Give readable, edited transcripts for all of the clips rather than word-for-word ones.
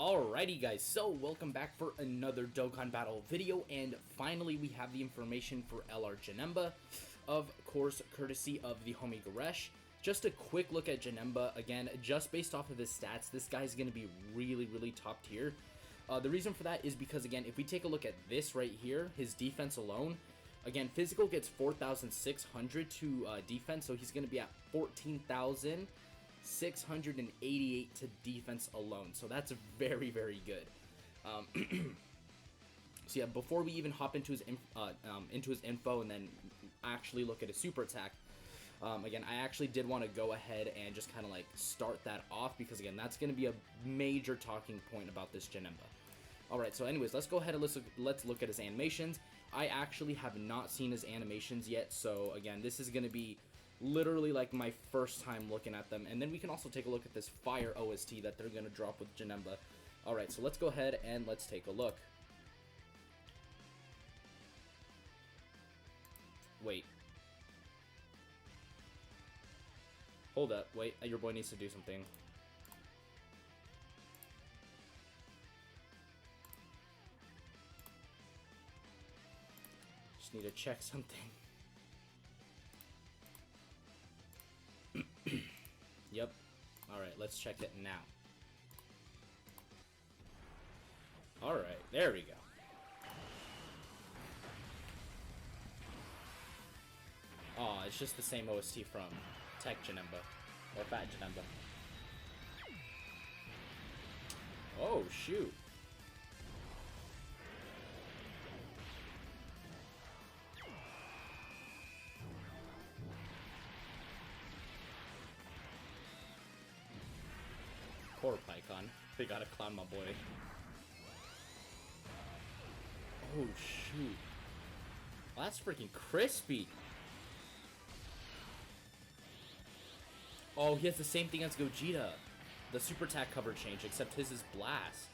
Alrighty guys, so welcome back for another Dokkan battle video, and finally we have the information for LR Janemba, of course courtesy of the homie Goresh. Just a quick look at Janemba, again, just based off of his stats, this guy's going to be really top tier. The reason for that is because, again, if we take a look at this right here, his defense alone, again, physical gets 4,600 to defense, so he's going to be at 14,688 to defense alone, so that's very good. So yeah, before we even hop into his info and then actually look at his super attack, again, I actually did want to go ahead and just kind of like start that off because, again, that's going to be a major talking point about this Janemba. Alright, so anyways, let's go ahead and let's look at his animations. I actually have not seen his animations yet, so again, this is going to be literally like my first time looking at them, and then we can also take a look at this fire OST that they're going to drop with Janemba. Alright, so let's go ahead and let's take a look. Wait. Hold up, wait, your boy needs to do something. Just need to check something. Yep. Alright, let's check it now. Alright, there we go. Oh, it's just the same OST from Tech Janemba, or Fat Janemba. Oh, shoot. Poor Pycon. They gotta clown my boy. Oh, shoot. Well, that's freaking crispy. Oh, he has the same thing as Gogeta. The super attack cover change, except his is blast.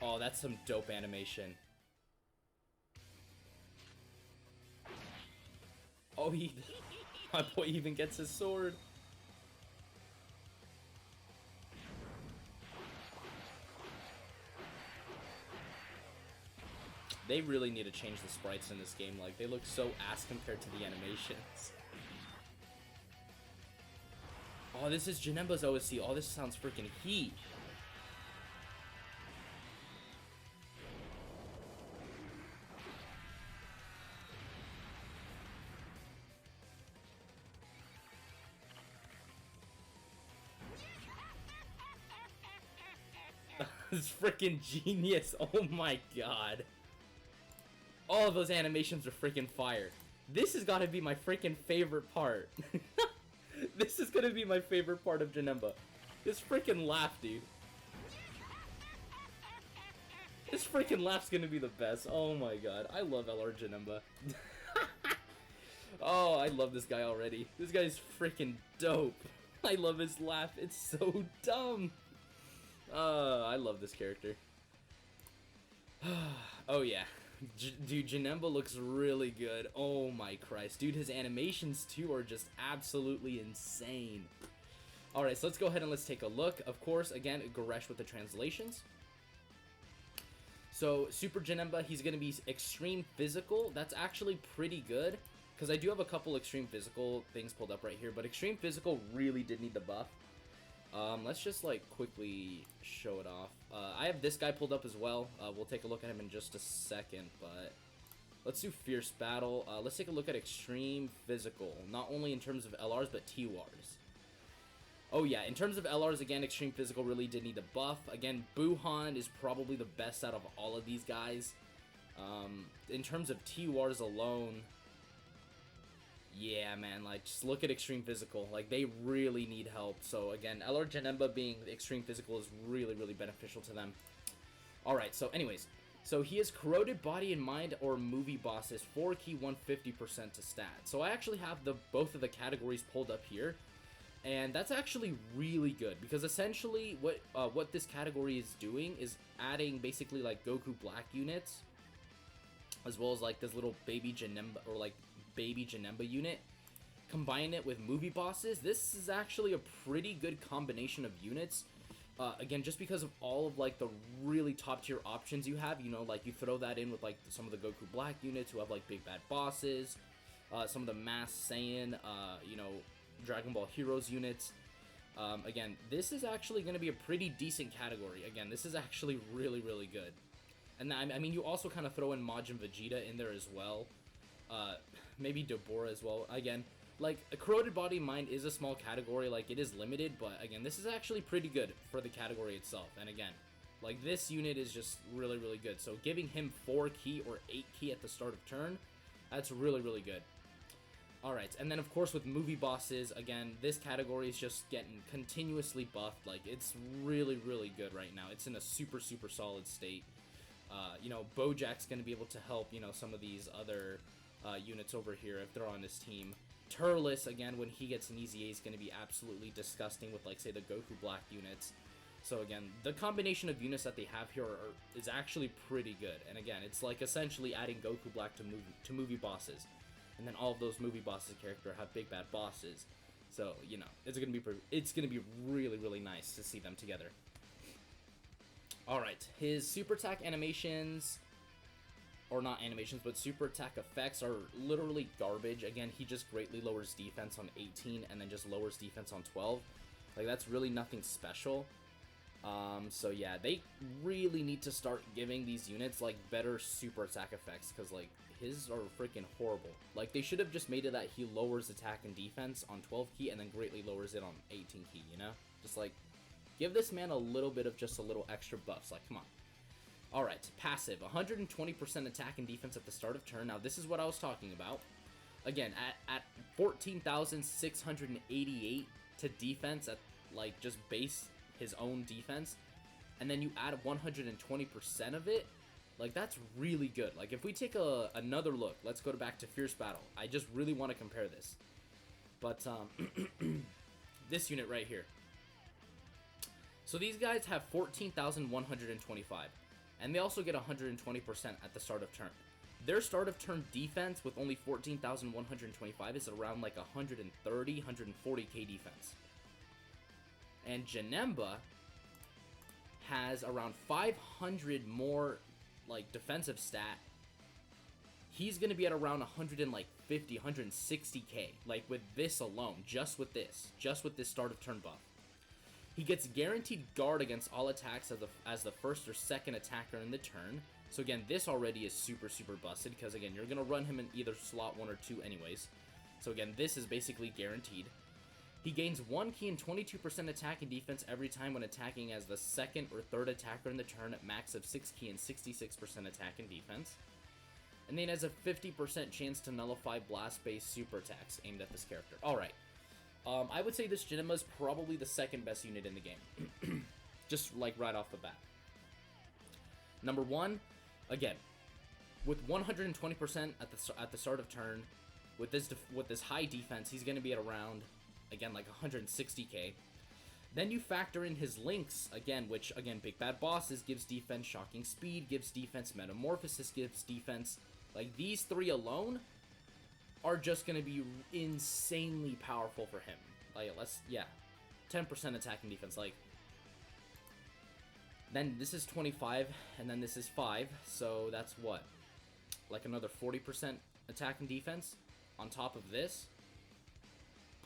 Oh, that's some dope animation. Oh, my boy even gets his sword. They really need to change the sprites in this game. Like, they look so ass compared to the animations. Oh, this is Janemba's OSC. Oh, this sounds freaking heat. This is freaking genius. Oh my god. All of those animations are freaking fire. This has got to be my freaking favorite part. This is gonna be my favorite part of Janemba. This freaking laugh, dude. This freaking laugh's gonna be the best. Oh my god. I love LR Janemba. Oh, I love this guy already. This guy's freaking dope. I love his laugh. It's so dumb. I love this character. Oh yeah. Dude, Janemba looks really good. Oh my Christ. Dude, his animations too are just absolutely insane. Alright, so let's go ahead and let's take a look. Of course, again, Goresh with the translations. So, Super Janemba, he's going to be extreme physical. That's actually pretty good, because I do have a couple extreme physical things pulled up right here, but extreme physical really did need the buff. Let's just like quickly show it off. I have this guy pulled up as well. We'll take a look at him in just a second, but let's do Fierce Battle. Let's take a look at Extreme Physical, not only in terms of LRs, but TWARs. Oh yeah, in terms of LRs, again, Extreme Physical really did need the buff. Again, Buhan is probably the best out of all of these guys. In terms of TWARs alone, yeah, man, like, just look at Extreme Physical. Like, they really need help. So, again, LR Janemba being Extreme Physical is really beneficial to them. Alright, so anyways. So, he has Corroded Body and Mind or Movie Bosses, 4 key, 150% to stat. So, I actually have both of the categories pulled up here. And that's actually really good. Because, essentially, what this category is doing is adding, basically, like, Goku Black units. As well as, like, this little baby Janemba, or, like, baby Janemba unit. combine it with movie bosses, this is actually a pretty good combination of units. Again, just because of all of like the really top tier options you have, you know, like you throw that in with like some of the Goku Black units who have like big bad bosses, some of the Mass Saiyan, you know, Dragon Ball Heroes units. Again, this is actually going to be a pretty decent category. Again, this is actually really, really good. And I mean, you also kind of throw in Majin Vegeta in there as well. Maybe Deborah as well. Again, like, a Corroded Body Mind is a small category, like, it is limited, but again, this is actually pretty good for the category itself. And again, like, this unit is just really, really good. So giving him 4 key or 8 key at the start of turn, that's really, really good. Alright, and then of course with movie bosses, again, this category is just getting continuously buffed. Like, it's really, really good right now. It's in a super, super solid state. You know, Bojack's going to be able to help, you know, some of these other units over here if they're on his team. Turles, again, when he gets an easy A, is going to be absolutely disgusting with, like, say, the Goku Black units. So, again, the combination of units that they have here is actually pretty good. And, again, it's, like, essentially adding Goku Black to movie bosses. And then all of those movie bosses characters have big bad bosses. So, you know, it's going to be really, really nice to see them together. Alright, his super attack animations... or not animations, but super attack effects are literally garbage. Again, he just greatly lowers defense on 18 and then just lowers defense on 12. Like, that's really nothing special. So yeah, they really need to start giving these units, like, better super attack effects, because, like, his are freaking horrible. Like, they should have just made it that he lowers attack and defense on 12 key and then greatly lowers it on 18 key, you know? Just, like, give this man a little bit of just a little extra buffs. Like, come on. Alright, passive, 120% attack and defense at the start of turn. Now, this is what I was talking about. Again, at 14,688 to defense, at, like, just base his own defense, and then you add 120% of it, like, that's really good. Like, if we take another look, let's go back to Fierce Battle. I just really want to compare this. But, this unit right here. So these guys have 14,125. And they also get 120% at the start of turn. Their start of turn defense with only 14,125 is around like 130, 140k defense. And Janemba has around 500 more like defensive stat. He's going to be at around 150, 160k. Like with this alone, just with this start of turn buff. He gets guaranteed guard against all attacks as the first or second attacker in the turn. So again, this already is super, super busted, because again, you're going to run him in either slot 1 or 2 anyways. So again, this is basically guaranteed. He gains 1 key and 22% attack and defense every time when attacking as the second or third attacker in the turn at max of 6 key and 66% attack and defense. And then has a 50% chance to nullify blast-based super attacks aimed at this character. Alright. I would say this Janemba is probably the second best unit in the game. Just like right off the bat. Number 1, again, with 120% at the start of turn, with this high defense, he's going to be at around, again, like 160k. Then you factor in his links, again, which, again, Big Bad Bosses gives defense, Shocking Speed gives defense, Metamorphosis gives defense. Like, these 3 alone are just going to be insanely powerful for him. Like, 10% attack and defense, like, then this is 25, and then this is 5, so that's what? Like another 40% attack and defense on top of this,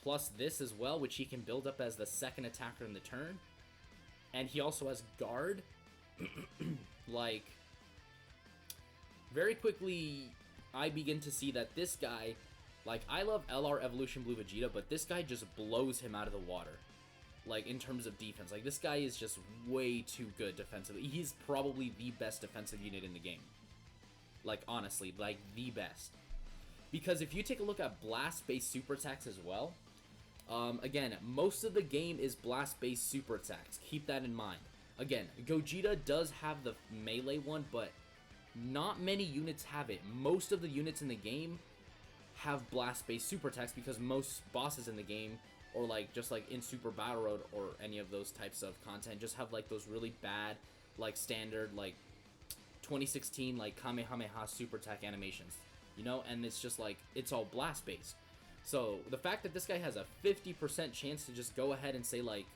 plus this as well, which he can build up as the second attacker in the turn, and he also has guard. Like, very quickly, I begin to see that this guy, like, I love LR Evolution Blue Vegeta, but this guy just blows him out of the water. Like, in terms of defense. Like, this guy is just way too good defensively. He's probably the best defensive unit in the game. Like, honestly, like, the best. Because if you take a look at blast-based super attacks as well, again, most of the game is blast-based super attacks. Keep that in mind. Again, Gogeta does have the melee one, but not many units have it. Most of the units in the game have blast-based super attacks because most bosses in the game, or like just like in Super Battle Road or any of those types of content, just have like those really bad, like standard, like 2016 like Kamehameha super attack animations, you know, and it's just like, it's all blast-based. So the fact that this guy has a 50% chance to just go ahead and say, like,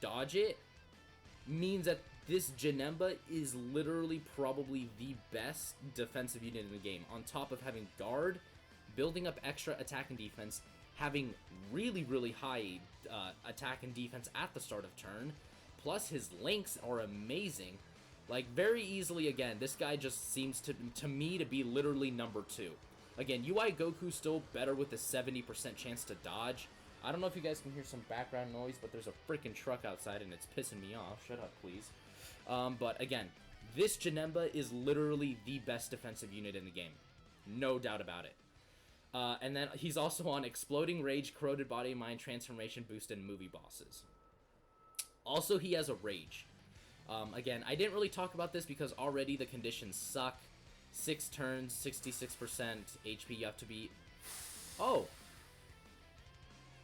dodge it, means that this Janemba is literally probably the best defensive unit in the game. On top of having guard, building up extra attack and defense, having really, really high attack and defense at the start of turn, plus his links are amazing. Like, very easily, again, this guy just seems to me to be literally number 2. Again, UI Goku's still better with a 70% chance to dodge. I don't know if you guys can hear some background noise, but there's a freaking truck outside and it's pissing me off. Shut up, please. But again, this Janemba is literally the best defensive unit in the game. No doubt about it. And then he's also on Exploding Rage, Corroded Body, Mind, Transformation Boost, and Movie Bosses. Also, he has a Rage. Again, I didn't really talk about this because already the conditions suck. 6 turns, 66% HP you have to beat. Oh!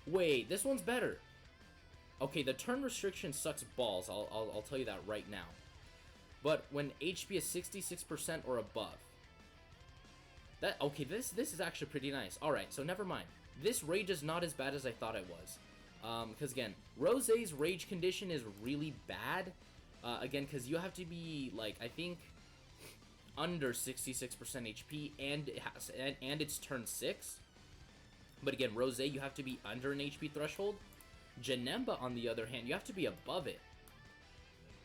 Wait, this one's better. Okay, the turn restriction sucks balls, I'll tell you that right now. But when HP is 66% or above, okay, this is actually pretty nice. Alright, so never mind. This rage is not as bad as I thought it was. Because again, Rose's rage condition is really bad. Again, because you have to be, like, I think, under 66% HP, and it's turn 6. But again, Rose, you have to be under an HP threshold. Janemba, on the other hand, you have to be above it.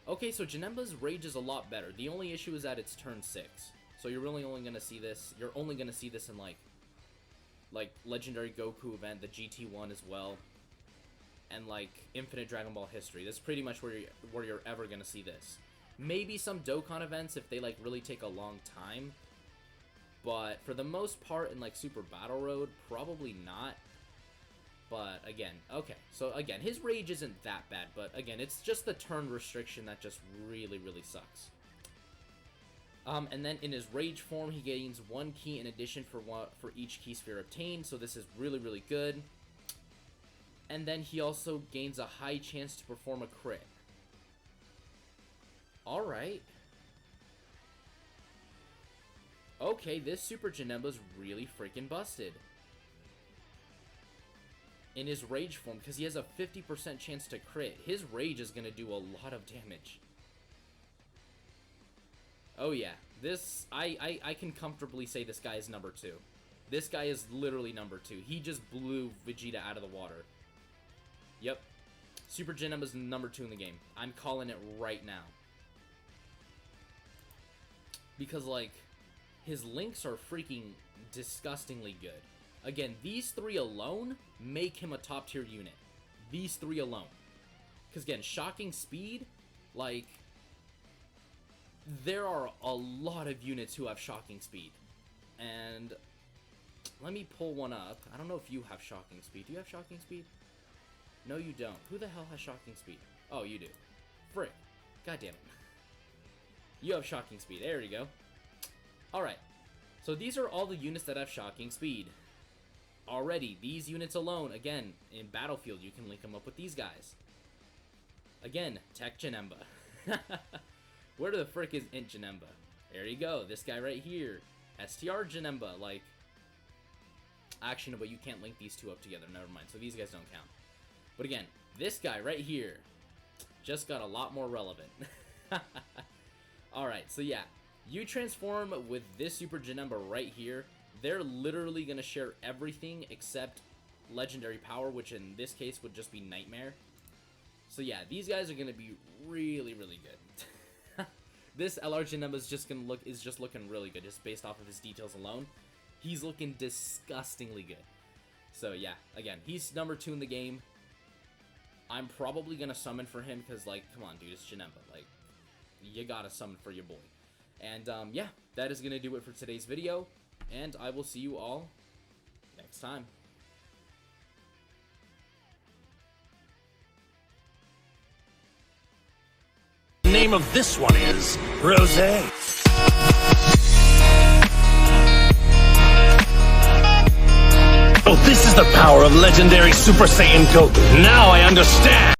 Okay, so Janemba's rage is a lot better. The only issue is that it's turn 6. So you're really only going to see this, in, like Legendary Goku event, the GT1 as well, and, like, Infinite Dragon Ball History. That's pretty much where you're ever going to see this. Maybe some Dokkan events if they, like, really take a long time. But for the most part in, like, Super Battle Road, probably not. But again, okay. So again, his rage isn't that bad. But again, it's just the turn restriction that just really, really sucks. And then in his rage form, he gains 1 key in addition for each key sphere obtained. So this is really, really good. And then he also gains a high chance to perform a crit. Alright. Okay, this Super Janemba's really freaking busted. In his rage form, because he has a 50% chance to crit. His rage is going to do a lot of damage. Oh yeah, this, I can comfortably say this guy is number 2. This guy is literally number 2. He just blew Vegeta out of the water. Yep. Super Janemba's number 2 in the game. I'm calling it right now. Because, like, his links are freaking disgustingly good. Again, these 3 alone make him a top tier unit. These 3 alone. Because again, shocking speed, like, there are a lot of units who have shocking speed. And let me pull one up. I don't know if you have shocking speed. Do you have shocking speed? No, you don't. Who the hell has shocking speed? Oh, you do. Frick. God damn it. You have shocking speed. There you go. Alright. So these are all the units that have shocking speed. Already, these units alone, again, in Battlefield, you can link them up with these guys. Again, Tech Janemba. Where the frick is Int Janemba? There you go. This guy right here. STR Janemba. Like, actually, no, but you can't link these 2 up together. Never mind. So these guys don't count. But again, this guy right here just got a lot more relevant. Alright, so yeah. You transform with this Super Janemba right here. They're literally going to share everything except Legendary Power, which in this case would just be Nightmare. So yeah, these guys are going to be really, really good. This LR Janemba is just looking really good, just based off of his details alone. He's looking disgustingly good. So yeah, again, he's number 2 in the game. I'm probably going to summon for him because, like, come on, dude, it's Janemba. Like, you gotta summon for your boy. And, yeah, that is going to do it for today's video. And I will see you all next time. The name of this one is Rosé. Oh, this is the power of legendary Super Saiyan Goku. Now I understand.